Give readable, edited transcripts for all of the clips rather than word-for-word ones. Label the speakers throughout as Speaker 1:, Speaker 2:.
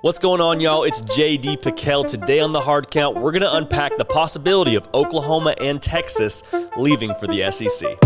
Speaker 1: What's going on, y'all? It's JD PicKell. Today on the Hard Count, we're going to unpack the possibility of Oklahoma and Texas leaving for the SEC.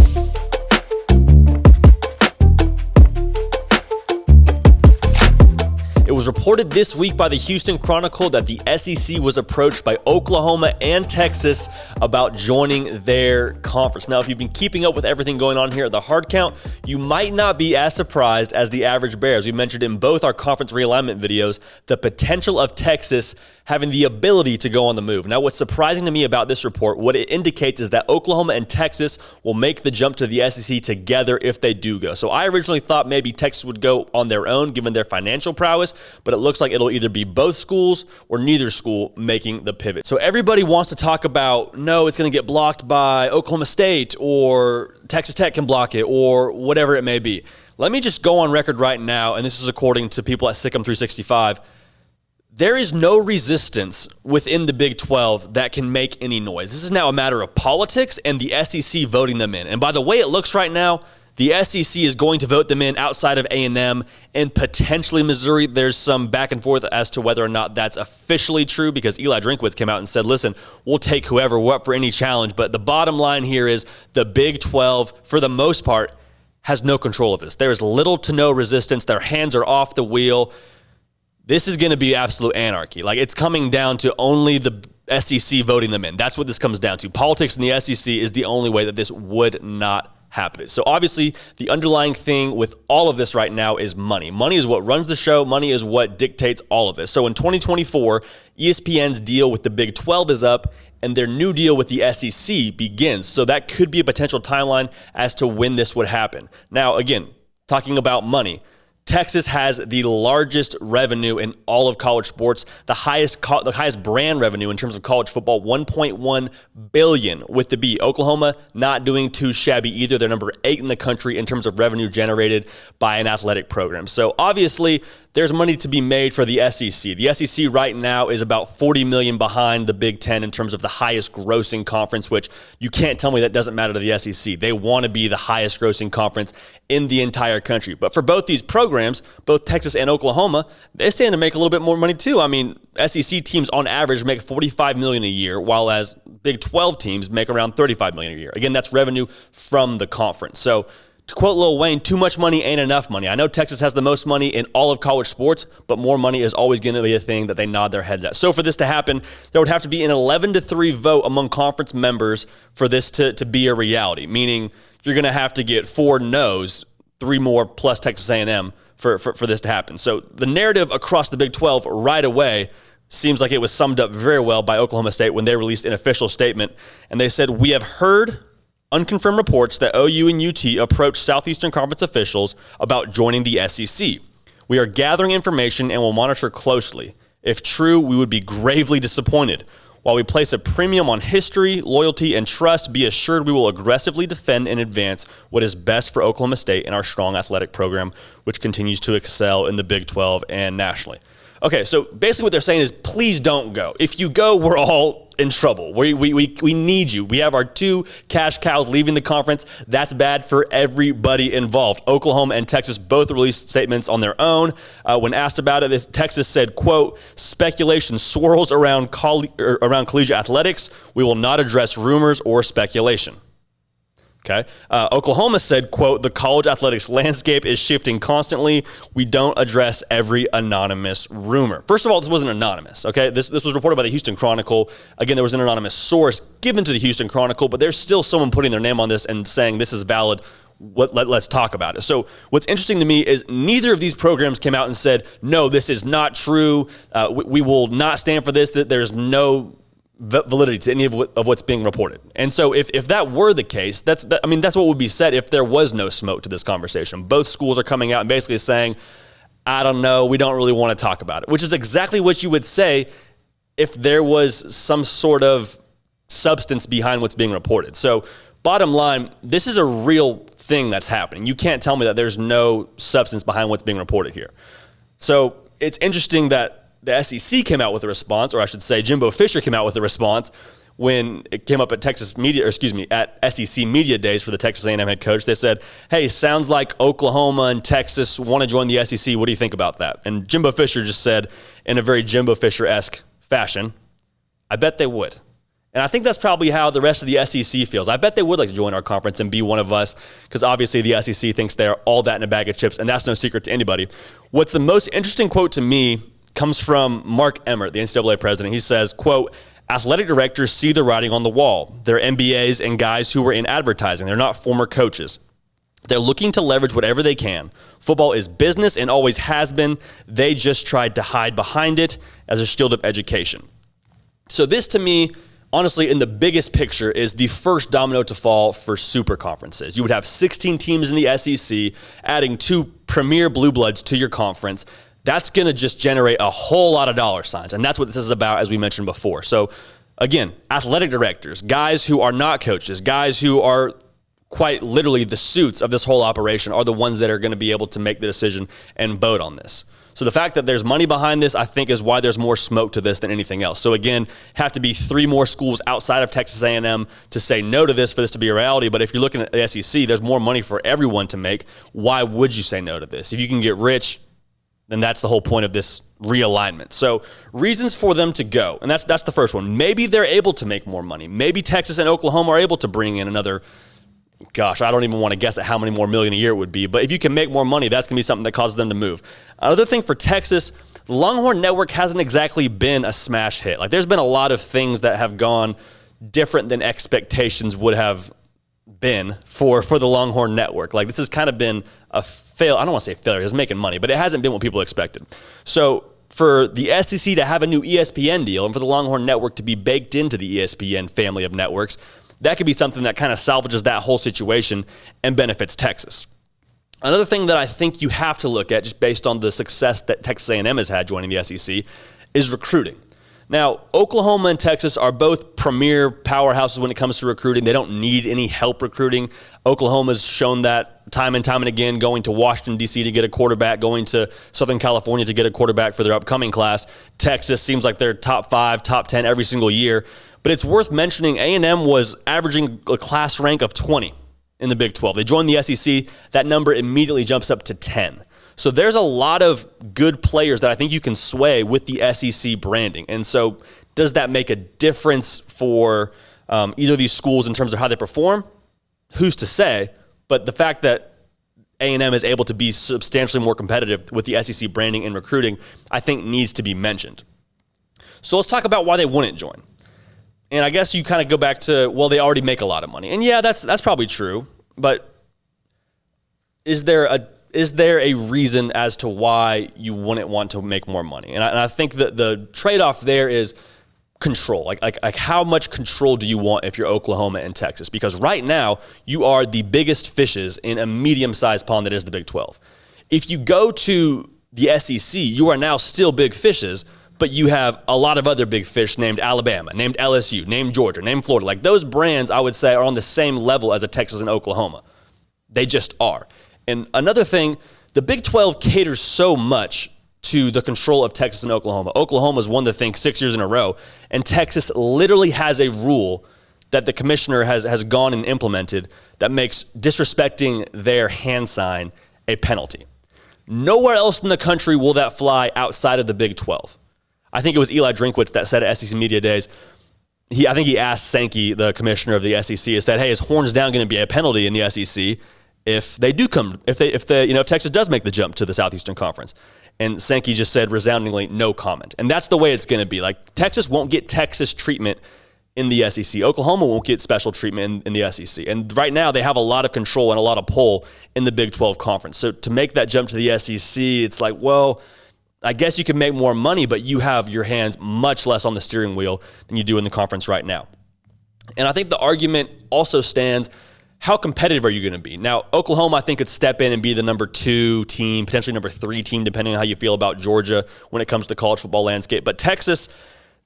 Speaker 1: It was reported this week by the Houston Chronicle that the SEC was approached by Oklahoma and Texas about joining their conference. Now, if you've been keeping up with everything going on here at the Hard Count, you might not be as surprised as the average bear. As we mentioned in both our Conference Realignment videos, the potential of Texas having the ability to go on the move. Now, what's surprising to me about this report, what it indicates is that Oklahoma and Texas will make the jump to the SEC together if they do go. So I originally thought maybe Texas would go on their own given their financial prowess, but it looks like it'll either be both schools or neither school making the pivot. So everybody wants to talk about, no, it's going to get blocked by Oklahoma State or Texas Tech can block it or whatever it may be. Let me just go on record right now, and this is according to people at Sikkim 365. There is no resistance within the Big 12 that can make any noise. This is now a matter of politics and the SEC voting them in. And by the way it looks right now, the SEC is going to vote them in outside of A&M and potentially Missouri. There's some back and forth as to whether or not that's officially true because Eli Drinkwitz came out and said, listen, we'll take whoever, we're up for any challenge. But the bottom line here is the Big 12, for the most part, has no control of this. There is little to no resistance. Their hands are off the wheel. This is going to be absolute anarchy. Like, it's coming down to only the SEC voting them in. That's what this comes down to. Politics in the SEC is the only way that this would not happen. So obviously, the underlying thing with all of this right now is money. Money is what runs the show. Money is what dictates all of this. So in 2024, ESPN's deal with the Big 12 is up, and their new deal with the SEC begins. So that could be a potential timeline as to when this would happen. Now, again, talking about money, Texas has the largest revenue in all of college sports, the highest brand revenue in terms of college football, $1.1 billion with the B. Oklahoma not doing too shabby either. They're number 8 in the country in terms of revenue generated by an athletic program. So obviously, there's money to be made for the SEC. The SEC right now is about $40 million behind the Big Ten in terms of the highest grossing conference, which you can't tell me that doesn't matter to the SEC. They want to be the highest grossing conference in the entire country. But for both these programs, both Texas and Oklahoma, they stand to make a little bit more money too. I mean, SEC teams on average make $45 million a year, while as Big 12 teams make around $35 million a year. Again, that's revenue from the conference. So to quote Lil Wayne, too much money ain't enough money. I know Texas has the most money in all of college sports, but more money is always going to be a thing that they nod their heads at. So for this to happen, there would have to be an 11-3 vote among conference members for this to be a reality, meaning you're going to have to get 4 no's, 3 more plus Texas A&M for this to happen. So the narrative across the Big 12 right away seems like it was summed up very well by Oklahoma State when they released an official statement, and they said, "We have heard unconfirmed reports that OU and UT approached Southeastern Conference officials about joining the SEC. We are gathering information and will monitor closely. If true, we would be gravely disappointed. While we place a premium on history, loyalty, and trust, be assured we will aggressively defend and advance what is best for Oklahoma State and our strong athletic program, which continues to excel in the Big 12 and nationally." Okay, so basically what they're saying is, please don't go. If you go, we're all in trouble. We need you. We have our 2 cash cows leaving the conference. That's bad for everybody involved. Oklahoma and Texas both released statements on their own. When asked about it, Texas said, quote, "Speculation swirls around collegiate athletics. We will not address rumors or speculation." Okay. Oklahoma said, quote, "The college athletics landscape is shifting constantly. We don't address every anonymous rumor." First of all, this wasn't anonymous, okay? This was reported by the Houston Chronicle. Again, there was an anonymous source given to the Houston Chronicle, but there's still someone putting their name on this and saying this is valid. Let's talk about it. So what's interesting to me is neither of these programs came out and said, no, this is not true. We will not stand for this, that there's no validity to any of what's being reported. And so if that were the case, that's what would be said if there was no smoke to this conversation. Both schools are coming out and basically saying, I don't know, we don't really want to talk about it, which is exactly what you would say if there was some sort of substance behind what's being reported. So bottom line, this is a real thing that's happening. You can't tell me that there's no substance behind what's being reported here. So it's interesting that the SEC came out with a response, or I should say Jimbo Fisher came out with a response when it came up at at SEC Media Days for the Texas A&M head coach. They said, hey, sounds like Oklahoma and Texas want to join the SEC. What do you think about that? And Jimbo Fisher just said, in a very Jimbo Fisher-esque fashion, I bet they would. And I think that's probably how the rest of the SEC feels. I bet they would like to join our conference and be one of us, because obviously the SEC thinks they're all that in a bag of chips, and that's no secret to anybody. What's the most interesting quote to me comes from Mark Emmert, the NCAA president. He says, quote, "Athletic directors see the writing on the wall. They're MBAs and guys who were in advertising. They're not former coaches. They're looking to leverage whatever they can. Football is business and always has been. They just tried to hide behind it as a shield of education." So this, to me, honestly, in the biggest picture, is the first domino to fall for super conferences. You would have 16 teams in the SEC, adding 2 premier blue bloods to your conference. That's going to just generate a whole lot of dollar signs, and that's what this is about, as we mentioned before. So, again, athletic directors, guys who are not coaches, guys who are quite literally the suits of this whole operation, are the ones that are going to be able to make the decision and vote on this. So the fact that there's money behind this, I think, is why there's more smoke to this than anything else. So again, have to be 3 more schools outside of Texas A&M to say no to this for this to be a reality. But if you're looking at the SEC, there's more money for everyone to make. Why would you say no to this? If you can get rich, then that's the whole point of this realignment. So reasons for them to go, and that's the first one. Maybe they're able to make more money. Maybe Texas and Oklahoma are able to bring in another, gosh, I don't even want to guess at how many more million a year it would be. But if you can make more money, that's going to be something that causes them to move. Another thing for Texas, the Longhorn Network hasn't exactly been a smash hit. Like, there's been a lot of things that have gone different than expectations would have been for the Longhorn Network. Like, this has kind of been a fail. I don't want to say failure. It's making money, but it hasn't been what people expected. So for the SEC to have a new ESPN deal and for the Longhorn Network to be baked into the ESPN family of networks, that could be something that kind of salvages that whole situation and benefits Texas. Another thing that I think you have to look at, just based on the success that Texas A&M has had joining the SEC, is recruiting. Now, Oklahoma and Texas are both premier powerhouses when it comes to recruiting. They don't need any help recruiting. Oklahoma's shown that time and time and again, going to Washington, D.C. to get a quarterback, going to Southern California to get a quarterback for their upcoming class. Texas seems like they're top 5, top 10 every single year. But it's worth mentioning A&M was averaging a class rank of 20 in the Big 12. They joined the SEC. That number immediately jumps up to 10. So there's a lot of good players that I think you can sway with the SEC branding. And so does that make a difference for either of these schools in terms of how they perform? Who's to say? But the fact that A&M is able to be substantially more competitive with the SEC branding and recruiting, I think needs to be mentioned. So let's talk about why they wouldn't join. And I guess you kind of go back to, well, they already make a lot of money. And yeah, that's probably true. But is there a reason as to why you wouldn't want to make more money? And I think that the trade-off there is control. Like how much control do you want if you're Oklahoma and Texas? Because right now, you are the biggest fishes in a medium-sized pond that is the Big 12. If you go to the SEC, you are now still big fishes, but you have a lot of other big fish named Alabama, named LSU, named Georgia, named Florida. Like, those brands, I would say, are on the same level as a Texas and Oklahoma. They just are. And another thing, the Big 12 caters so much to the control of Texas and Oklahoma. Oklahoma's won the thing 6 years in a row, and Texas literally has a rule that the commissioner has gone and implemented that makes disrespecting their hand sign a penalty. Nowhere else in the country will that fly outside of the Big 12. I think it was Eli Drinkwitz that said at SEC Media Days, I think he asked Sankey, the commissioner of the SEC, and said, hey, is horns down going to be a penalty in the SEC if they do come, if Texas does make the jump to the Southeastern Conference? And Sankey just said resoundingly, no comment. And that's the way it's going to be. Like, Texas won't get Texas treatment in the SEC. Oklahoma won't get special treatment in the SEC. And right now they have a lot of control and a lot of pull in the Big 12 Conference. So to make that jump to the SEC, it's like, well, I guess you can make more money, but you have your hands much less on the steering wheel than you do in the conference right now. And I think the argument also stands, how competitive are you going to be? Now, Oklahoma, I think, could step in and be the number 2 team, potentially number 3 team, depending on how you feel about Georgia when it comes to the college football landscape. But Texas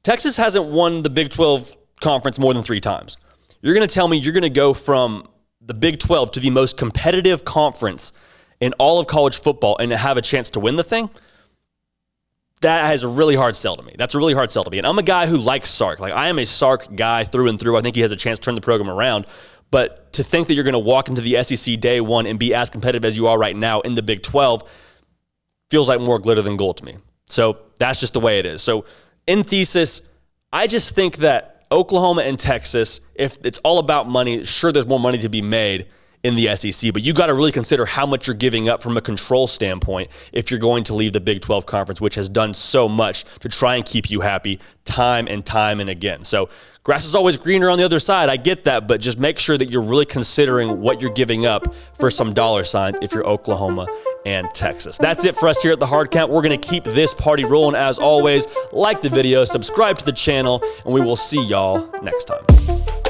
Speaker 1: hasn't won the Big 12 Conference more than 3 times. You're going to tell me you're going to go from the Big 12 to the most competitive conference in all of college football and have a chance to win the thing? That has a really hard sell to me. That's a really hard sell to me. And I'm a guy who likes Sark. Like, I am a Sark guy through and through. I think he has a chance to turn the program around. But to think that you're going to walk into the SEC day one and be as competitive as you are right now in the Big 12 feels like more glitter than gold to me. So that's just the way it is. So in thesis, I just think that Oklahoma and Texas, if it's all about money, sure, there's more money to be made in the SEC, but you got to really consider how much you're giving up from a control standpoint if you're going to leave the Big 12 Conference, which has done so much to try and keep you happy time and again. So grass is always greener on the other side. I get that, but just make sure that you're really considering what you're giving up for some dollar signs if you're Oklahoma and Texas. That's it for us here at The Hard Count. We're going to keep this party rolling as always. Like the video, subscribe to the channel, and we will see y'all next time.